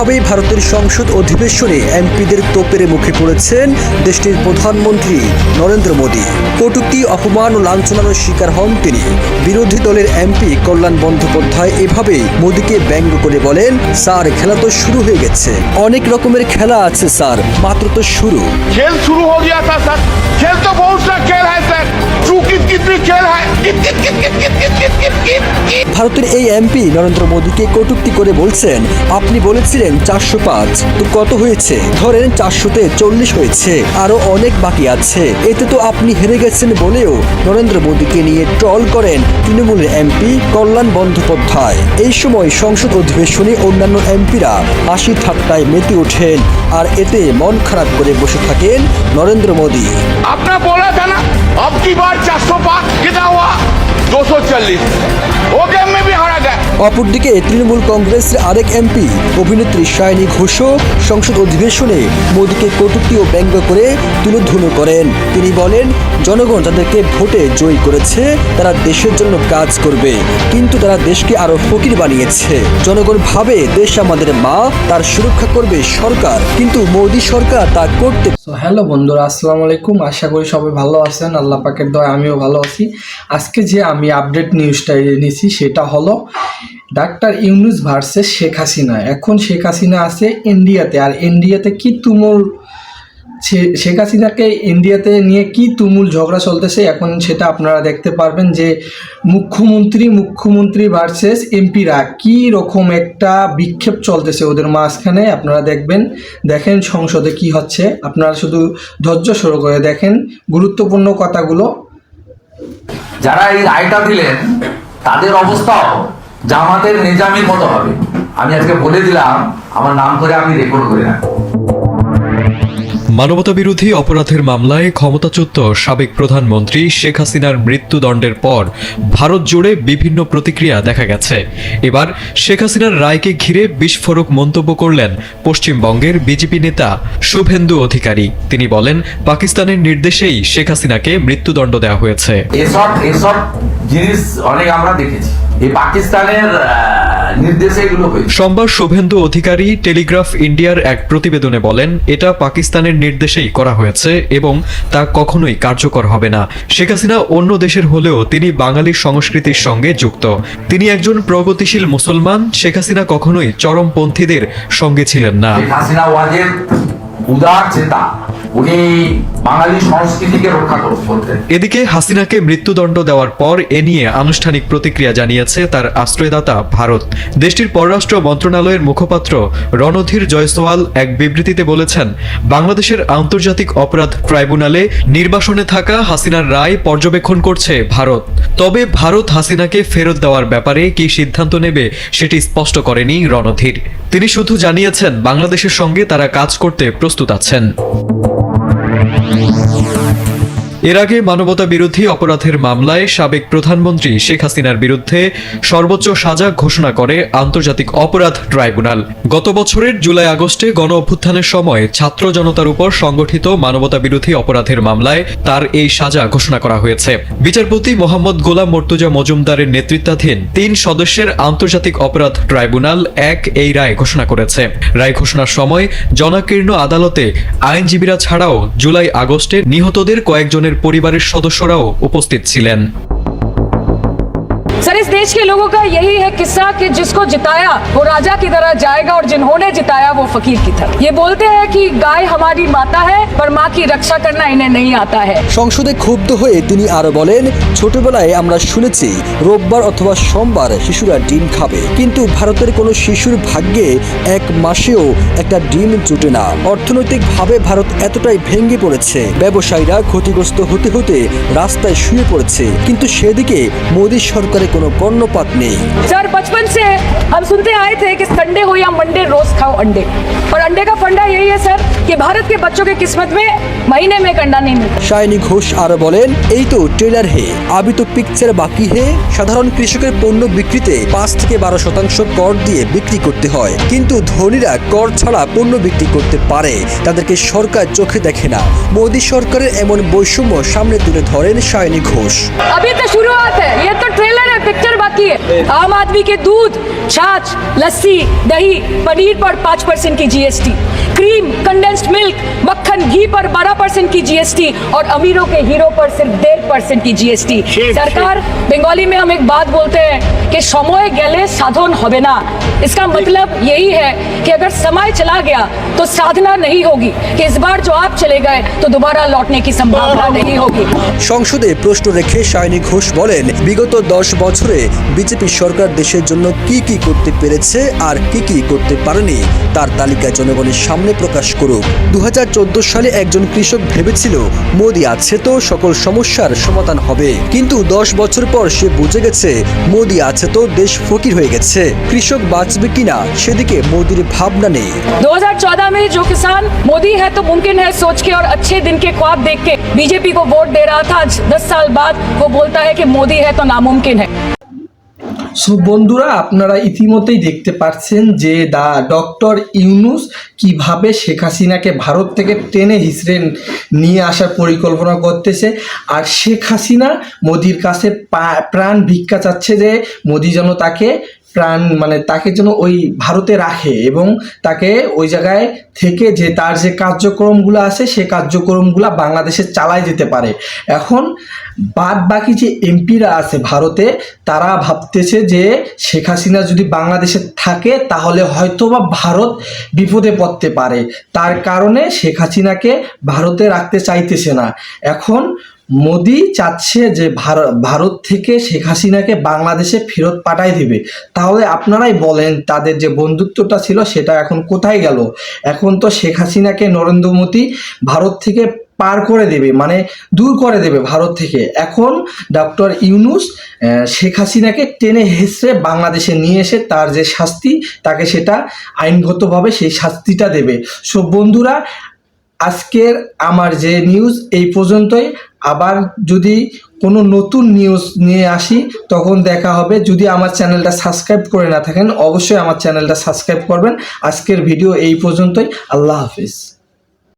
এভাবেই ভারতের সংসদ অধিবেশনে এমপিদের তোপের মুখে পড়েছেন দেশটির প্রধানমন্ত্রী নরেন্দ্র মোদী। কটূক্তি, অপমান ও লাঞ্ছনার শিকার হন তিনি। বিরোধী দলের এমপি কল্যাণ বন্দ্যোপাধ্যায় এভাবেই মোদীকে ব্যঙ্গ করে বলেন, স্যার খেলা তো শুরু হয়ে গেছে, অনেক রকমের খেলা আছে স্যার, মাত্র তো শুরু। खेल शुरू हो गया था सर, खेल तो बहुत सा खेल है सर, चू कित भी खेल है। ভারতের এই এমপি নরেন্দ্র মোদীকে কটূক্তি করে বলছেন, আপনি বলেছিলেন 405, তো কত হয়েছে? ধরেন 400-তে 40 হয়েছে, আরো অনেক বাকি আছে। এতে তো আপনি হেরে গেছেন বলেও নরেন্দ্র মোদীকে নিয়ে ট্রল করেন তৃণমূলের এমপি কল্যাণ বন্দ্যোপাধ্যায়। এই সময় সংসদ অধিবেশনে অন্যান্য এমপিরা হাসি ঠাট্টায় মেতে ওঠেন, আর এতে মন খারাপ করে বসে থাকেন নরেন্দ্র মোদী। आपने बोला था ना अब की बार 405 कितना हुआ? 240। वो गेम में भी हारा गया। অপরদিকে তৃণমূল কংগ্রেসের আরেক এমপি অভিনেত্রী সায়নী ঘোষও সংসদ অধিবেশনে মোদীকে কটূক্তি ও ব্যঙ্গ করে তুলোধুনো করেন। তিনি বলেন, জনগণ তাদেরকে ভোটে জয়ী করেছে, তারা দেশের জন্য কাজ করবে, কিন্তু তারা দেশকে আরো ফকির বানিয়েছে। জনগণ ভাবে দেশ আমাদের মা, তার সুরক্ষা করবে সরকার, কিন্তু মোদী সরকার তা করতে। হ্যালো বন্ধুরা, আসসালামু আলাইকুম। আশা করি সবাই ভালো আছেন, আল্লাহ পাকের দয়ায় আমিও ভালো আছি। আজকে যে আমি আপডেট নিউজটা এনেছি সেটা হলো ডাক্তার ইউনূস ভার্সেস শেখ হাসিনা। এখন শেখ হাসিনা আছে ইন্ডিয়াতে, আর ইন্ডিয়াতে কি তুমুল শেখ হাসিনাকে ইন্ডিয়াতে নিয়ে কি তুমুল ঝগড়া চলতেছে এখন সেটা আপনারা দেখতে পারবেন, যে মুখ্যমন্ত্রী ভার্সেস এমপিরা কি রকম একটা বিক্ষোভ চলতেছে ওদের মাঝখানে। আপনারা দেখেন সংসদে কি হচ্ছে। আপনারা শুধু ধৈর্য সহকারে করে দেখেন গুরুত্বপূর্ণ কথাগুলো। যারা এই রায়টা দিলেন তাদের অবস্থাও জামাতের নিজামীর মতো হবে। আমি আজকে বলে দিলাম, আমার নাম করে আমি রেকর্ড করে রাখবো। মানবতাবিরোধী অপরাধের মামলায় ক্ষমতাচ্যুত সাবেক প্রধানমন্ত্রী শেখ হাসিনার মৃত্যুদণ্ডের পর ভারত জুড়ে বিভিন্ন প্রতিক্রিয়া দেখা গেছে। এবার শেখ হাসিনার রায়কে ঘিরে বিস্ফোরক মন্তব্য করলেন পশ্চিমবঙ্গের বিজেপি নেতা শুভেন্দু অধিকারী। তিনি বলেন, পাকিস্তানের নির্দেশেই শেখ হাসিনাকে মৃত্যুদণ্ড দেওয়া হয়েছে। এসব জিনিস অনেক আমরা দেখেছি, এই পাকিস্তানের নির্দেশে এগুলো হয়েছে। সোমবার শুভেন্দু অধিকারী টেলিগ্রাফ ইন্ডিয়ার এক প্রতিবেদনে বলেন, এটা পাকিস্তানের নির্দেশেই করা হয়েছে এবং তা কখনোই কার্যকর হবে না। শেখ হাসিনা অন্য দেশের হলেও তিনি বাঙালি সংস্কৃতির সঙ্গে যুক্ত। তিনি একজন প্রগতিশীল মুসলমান। শেখ হাসিনা কখনোই চরমপন্থীদের সঙ্গে ছিলেন না। শেখ হাসিনা ওয়াজের উদার চেতা, উনি বাঙালি সংস্কৃতিকে রক্ষা করতেন। এদিকে হাসিনাকে মৃত্যুদণ্ড দেওয়ার পর এ নিয়ে আনুষ্ঠানিক প্রতিক্রিয়া জানিয়েছে তার আশ্রয়দাতা ভারত। দেশটির পররাষ্ট্র মন্ত্রণালয়ের মুখপাত্র রণধীর জয়সওয়াল এক বিবৃতিতে বলেছেন, বাংলাদেশের আন্তর্জাতিক অপরাধ ট্রাইব্যুনালে নির্বাসনে থাকা হাসিনার রায় পর্যবেক্ষণ করছে ভারত। তবে ভারত হাসিনাকে ফেরত দেওয়ার ব্যাপারে কি সিদ্ধান্ত নেবে সেটি স্পষ্ট করেনি রণধীর। তিনি শুধু জানিয়েছেন, বাংলাদেশের সঙ্গে তারা কাজ করতে প্রস্তুত আছেন। এর আগে মানবতা বিরোধী অপরাধের মামলায় সাবেক প্রধানমন্ত্রী শেখ হাসিনার বিরুদ্ধে সর্বোচ্চ সাজা ঘোষণা করে আন্তর্জাতিক অপরাধ ট্রাইব্যুনাল। গত বছরের জুলাই আগস্টে গণ অভ্যুত্থানের সময় ছাত্র জনতার উপর সংগঠিত মানবতা বিরোধী অপরাধের মামলায় তার এই সাজা ঘোষণা করা হয়েছে। বিচারপতি মোহাম্মদ গোলাম মর্তুজা মজুমদারের নেতৃত্বাধীন 3 সদস্যের আন্তর্জাতিক অপরাধ ট্রাইব্যুনাল এই রায় ঘোষণা করেছে। রায় ঘোষণার সময় জনাকীর্ণ আদালতে আইনজীবীরা ছাড়াও জুলাই আগস্টে নিহতদের কয়েকজনের পরিবারের সদস্যরাও উপস্থিত ছিলেন। सर, इस देश के लोगों का यही है किस्सा कि जिसको जिताया वो राजा की तरह जाएगा और जिन्होंने जिताया वो फकीर की तरह। ये बोलते हैं कि गाय हमारी माता है पर माँ की रक्षा करना इन्हें नहीं आता है। সংসদে ক্ষুব্ধ হয়ে তিনি আরো বলেন, ছোটবেলায় আমরা শুনেছি রোববার অথবা সোমবার শিশুরা ডিম খাবে, কিন্তু ভারতের কোনো শিশুর ভাগ্যে 1 মাসেও একটা ডিম জুটে না। অর্থনৈতিকভাবে ভারত এতটাই ভেঙে পড়েছে, ব্যবসায়ীরা ক্ষতিগ্রস্ত হতে হতে রাস্তায় শুয়ে পড়েছে, কিন্তু সেদিকে মোদী সরকারের কোনো কর্ণপাত নেই। सर, बचपन से हम सुनते आए थे कि संडे हो या मंडे रोज खाओ अंडे, और अंडे का फंडा यही है सर कि भारत के बच्चों के किस्मत में महीने में एक अंडा नहीं मिलता। শাইনি ঘোষ আরো বলেন, এই তো ট্রেলার হে, আবি তো পিকচার বাকি হে। সাধারণ কৃষকের পণ্য বিক্রিতে 5 থেকে 12% কর দিয়ে বিক্রি করতে হয়, কিন্তু ধনীরা কর ছাড়া পণ্য বিক্রি করতে পারে, তাদেরকে সরকার চোখে দেখে না। মোদী সরকারের এমন বৈষম্য সামনে তুলে ধরেন শাইনি ঘোষ। अभी तो शुरुआत है, ये तो ट्रेलर है, पिक्चर बाकी है। आम आदमी के दूध, छाछ, लस्सी, दही, पनीर पर 5% की जीएसटी, क्रीम, कंडेंस्ड मिल्क, मक्खन, घी पर 12% की जीएसटी और अमीरों के हीरो पर सिर्फ 1.5% की जीएसटी। सरकार, बंगाली में हम एक बात बोलते हैं कि समय गेले साधन होबे ना। इसका मतलब यही है कि अगर समय चला गया तो साधना नहीं होगी, कि इस बार जो आप चले गए तो दोबारा लौटने की संभावना नहीं होगी। সংসদে প্রশ্ন রেখে শাইনি ঘোষ বলেন, বিগত 10 বছরে বিজেপি সরকার দেশের জন্য কি কি করতে পেরেছে আর কি কি করতে পারেনি তার তালিকা জনগণের সামনে প্রকাশ করুক। 2014 সালে একজন কৃষক ভেবেছিল মোদি আছে তো সকল সমস্যার সমাধান হবে, কিন্তু 10 বছর পর সে বুঝে গেছে মোদি আছে তো দেশ ফকির হয়ে গেছে। কৃষক বাঁচবে কিনা সেদিকে মোদির ভাবনা নেই। 2014 में जो किसान मोदी है तो मुमकिन है सोच के और अच्छे दिन के ख्वाब देख के बीजेपी को वोट दे रहा था, आज 10 साल बाद वो बोलता है कि मोदी है तो नामुमकिन है। সো বন্ধুরা, আপনারা ইতিমধ্যেই দেখতে পাচ্ছেন যে ডক্টর ইউনূস কিভাবে শেখ হাসিনাকে ভারত থেকে টেনে হিসড়ে নিয়ে আসার পরিকল্পনা করতেছে। আর শেখ হাসিনা মোদির কাছে প্রাণ ভিক্ষা চাচ্ছে যে মোদি যেন তাকে তাকে যেন ওই ভারতে রাখে এবং তাকে ওই জায়গায় থেকে যে তার যে কার্যক্রমগুলো আছে সে কার্যক্রমগুলো বাংলাদেশে চালায় যেতে পারে। এখন বাদ বাকি যে এমপিরা আছে ভারতে, তারা ভাবতেছে যে শেখ হাসিনা যদি বাংলাদেশে থাকে তাহলে হয়তোবা ভারত বিপদে পড়তে পারে, তার কারণে শেখ হাসিনাকে ভারতে রাখতে চাইতেছে না। এখন মোদি চাচ্ছে যে ভারত থেকে শেখ হাসিনাকে বাংলাদেশে ফেরত পাঠাই দিবে। তাহলে আপনারাই বলেন তাদের যে বন্ধুত্বটা ছিল সেটা এখন কোথায় গেল? এখন তো শেখ হাসিনাকে নরেন্দ্র মোদি ভারত থেকে পার করে দেবে, দূর করে দেবে ভারত থেকে। এখন ডক্টর ইউনূস শেখ হাসিনাকে টেনে হেসড়ে বাংলাদেশে নিয়ে এসে তার যে শাস্তি তাকে সেটা আইনগতভাবে সেই শাস্তিটা দেবে। সো বন্ধুরা, আজকের আমার যে নিউজ এই পর্যন্তই। আবার যদি কোনো নতুন নিউজ নিয়ে আসি তখন দেখা হবে। যদি আমার চ্যানেলটা সাবস্ক্রাইব করে না থাকেন অবশ্যই আমার চ্যানেলটা সাবস্ক্রাইব করবেন। আজকের ভিডিও এই পর্যন্তই। আল্লাহ হাফিজ।